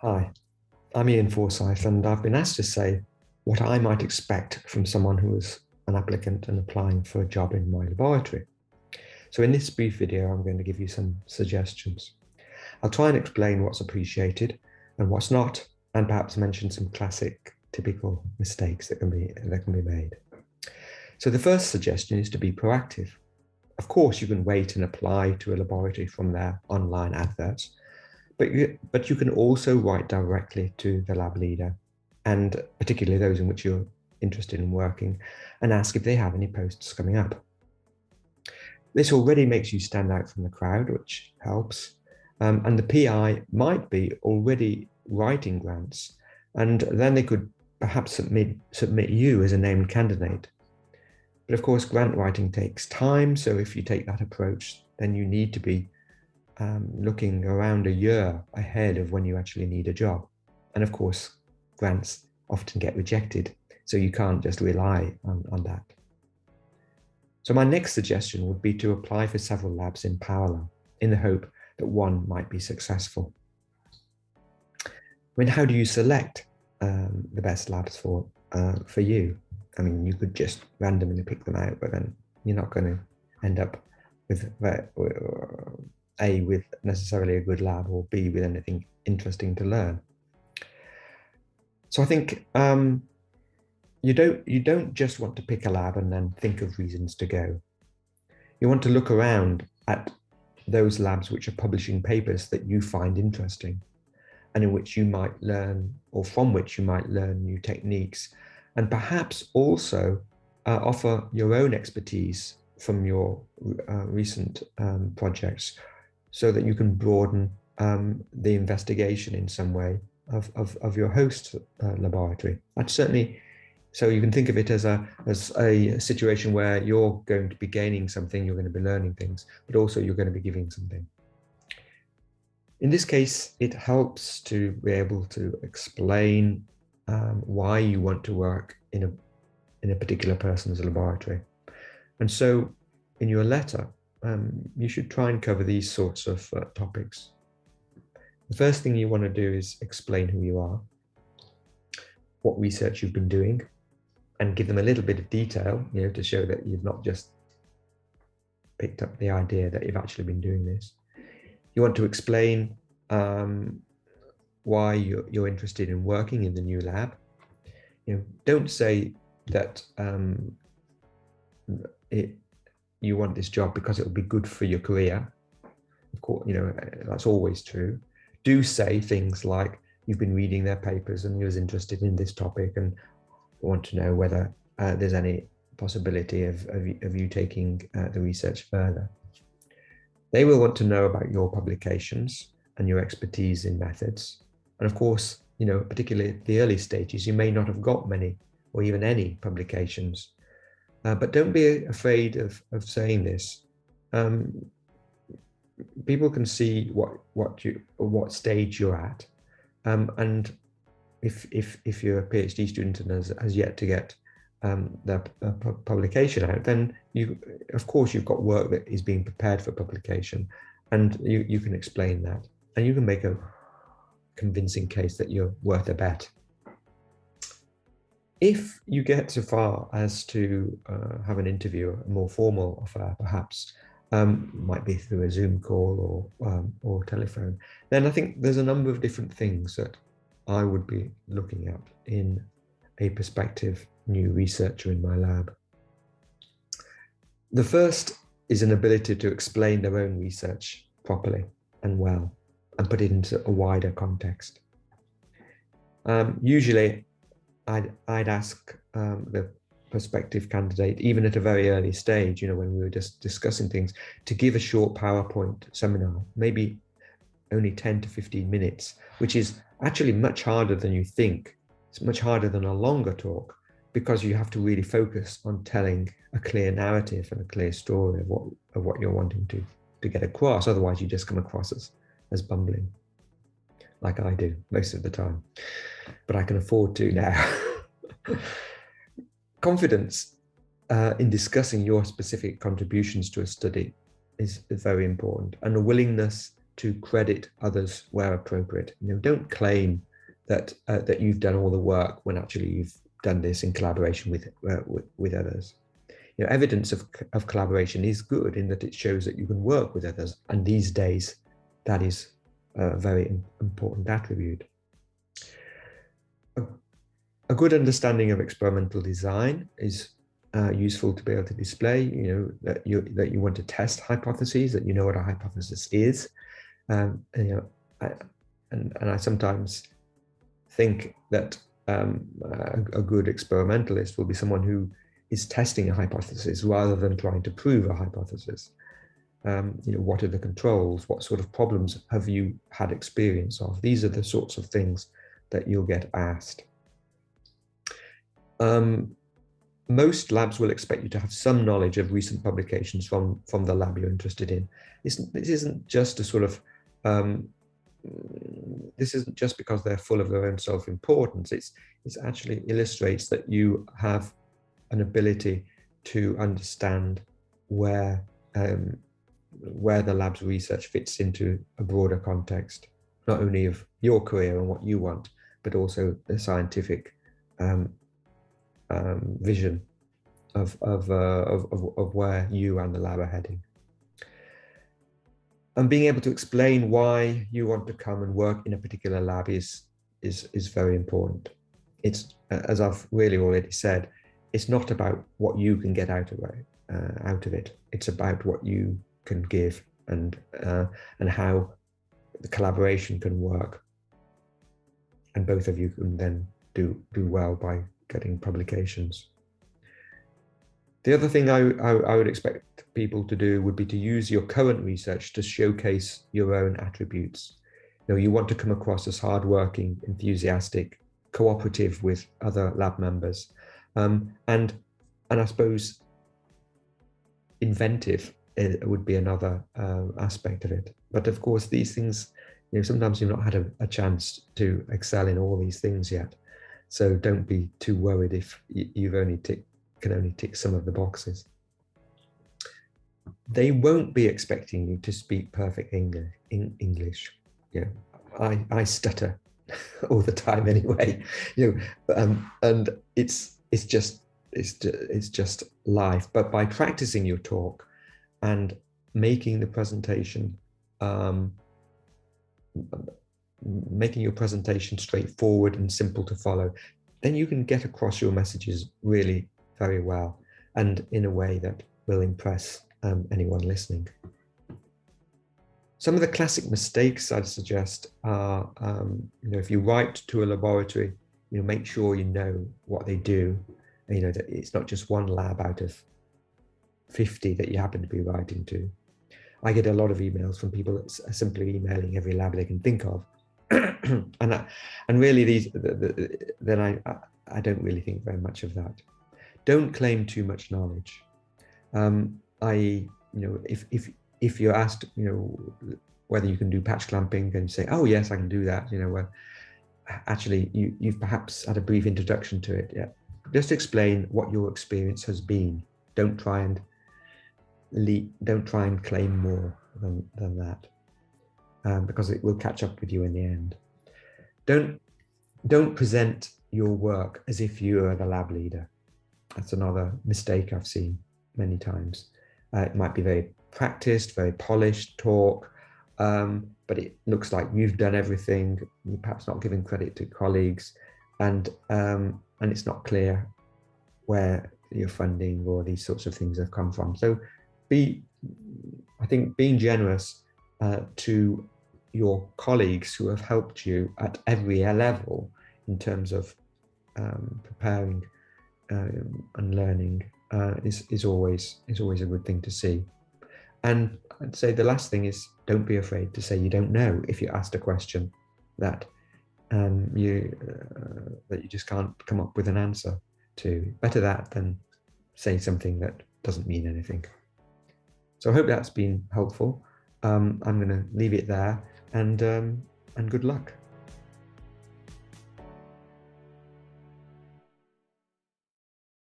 Hi, I'm Ian Forsyth, and I've been asked to say what I might expect from someone who is an applicant and applying for a job in my laboratory. So in this brief video, I'm going to give you some suggestions. I'll try and explain what's appreciated and what's not, and perhaps mention some classic, typical mistakes that can be made. So the first suggestion is to be proactive. Of course, you can wait and apply to a laboratory from their online adverts, but you can also write directly to the lab leader, and particularly those in which you're interested in working, and ask if they have any posts coming up. This already makes you stand out from the crowd, which helps. And the PI might be already writing grants, and then they could perhaps submit you as a named candidate. But of course, grant writing takes time. So if you take that approach, then you need to be looking around a year ahead of when you actually need a job. And of course, grants often get rejected, so you can't just rely on that. So my next suggestion would be to apply for several labs in parallel in the hope that one might be successful. I mean, how do you select the best labs for you? I mean, you could just randomly pick them out, but then you're not going to end up with A, with necessarily a good lab, or B, with anything interesting to learn. So I think you don't just want to pick a lab and then think of reasons to go. You want to look around at those labs which are publishing papers that you find interesting, and in which you might learn, or from which you might learn new techniques, and perhaps also offer your own expertise from your recent projects, so that you can broaden the investigation in some way of your host laboratory. That's certainly, so you can think of it as a situation where you're going to be gaining something, you're going to be learning things, but also you're going to be giving something. In this case, it helps to be able to explain why you want to work in a particular person's laboratory. And so in your letter, you should try and cover these sorts of topics. The first thing you want to do is explain who you are, what research you've been doing, and give them a little bit of detail, to show that you've not just picked up the idea, that you've actually been doing this. You want to explain why you're interested in working in the new lab. Don't say that you want this job because it will be good for your career. Of course, that's always true. Do say things like you've been reading their papers and you're interested in this topic and want to know whether there's any possibility of you taking the research further. They will want to know about your publications and your expertise in methods. And of course, particularly at the early stages, you may not have got many or even any publications. But don't be afraid of saying this. People can see what stage you're at, and if you're a PhD student and has yet to get the publication out, then of course you've got work that is being prepared for publication, and you can explain that, and you can make a convincing case that you're worth a bet. If you get so far as to have an interview, a more formal offer, perhaps, might be through a Zoom call or telephone, then I think there's a number of different things that I would be looking at in a prospective new researcher in my lab. The first is an ability to explain their own research properly and well, and put it into a wider context. Usually, I'd ask the prospective candidate, even at a very early stage, when we were just discussing things, to give a short PowerPoint seminar, maybe only 10 to 15 minutes, which is actually much harder than you think. It's much harder than a longer talk, because you have to really focus on telling a clear narrative and a clear story of what you're wanting to get across. Otherwise, you just come across as bumbling, like I do most of the time, but I can afford to now. Confidence in discussing your specific contributions to a study is very important, and a willingness to credit others where appropriate. Don't claim that that you've done all the work when actually you've done this in collaboration with others. Evidence of collaboration is good in that it shows that you can work with others, and these days that is a very important attribute. A good understanding of experimental design is useful to be able to display, that you want to test hypotheses, that you know what a hypothesis is. And I sometimes think that a good experimentalist will be someone who is testing a hypothesis rather than trying to prove a hypothesis. What are the controls? What sort of problems have you had experience of? These are the sorts of things that you'll get asked. Most labs will expect you to have some knowledge of recent publications from the lab you're interested in. This isn't just a sort of, this isn't just because they're full of their own self-importance. It actually illustrates that you have an ability to understand where the lab's research fits into a broader context, not only of your career and what you want, but also the scientific vision of where you and the lab are heading. And being able to explain why you want to come and work in a particular lab is very important. It's, as I've really already said, it's not about what you can get out of it. It's about what you can give and how the collaboration can work, and both of you can then do well by getting publications. The other thing I would expect people to do would be to use your current research to showcase your own attributes. You want to come across as hardworking, enthusiastic, cooperative with other lab members, and I suppose inventive would be another aspect of it. But of course, these things, sometimes you've not had a chance to excel in all these things yet. So don't be too worried if you've can only tick some of the boxes. They won't be expecting you to speak perfect English. I stutter all the time anyway. And it's just life. But by practicing your talk and making the presentation, making your presentation straightforward and simple to follow, then you can get across your messages really very well and in a way that will impress anyone listening. Some of the classic mistakes I'd suggest are, if you write to a laboratory, make sure you know what they do. That it's not just one lab out of 50 that you happen to be writing to. I get a lot of emails from people that are simply emailing every lab they can think of. and really then I don't really think very much of that. Don't claim too much knowledge. If you're asked, whether you can do patch clamping, and you say, oh yes, I can do that, well, actually you've perhaps had a brief introduction to it. Yeah, just explain what your experience has been. Don't try and claim more than that, because it will catch up with you in the end. Don't present your work as if you are the lab leader. That's another mistake I've seen many times. It might be very practiced, very polished talk, but it looks like you've done everything. You're perhaps not giving credit to colleagues, and it's not clear where your funding or these sorts of things have come from. So I think being generous to your colleagues who have helped you at every level in terms of preparing and learning is always a good thing to see. And I'd say the last thing is, don't be afraid to say you don't know if you're asked a question that you just can't come up with an answer to. Better that than say something that doesn't mean anything. So I hope that's been helpful. I'm going to leave it there, and good luck.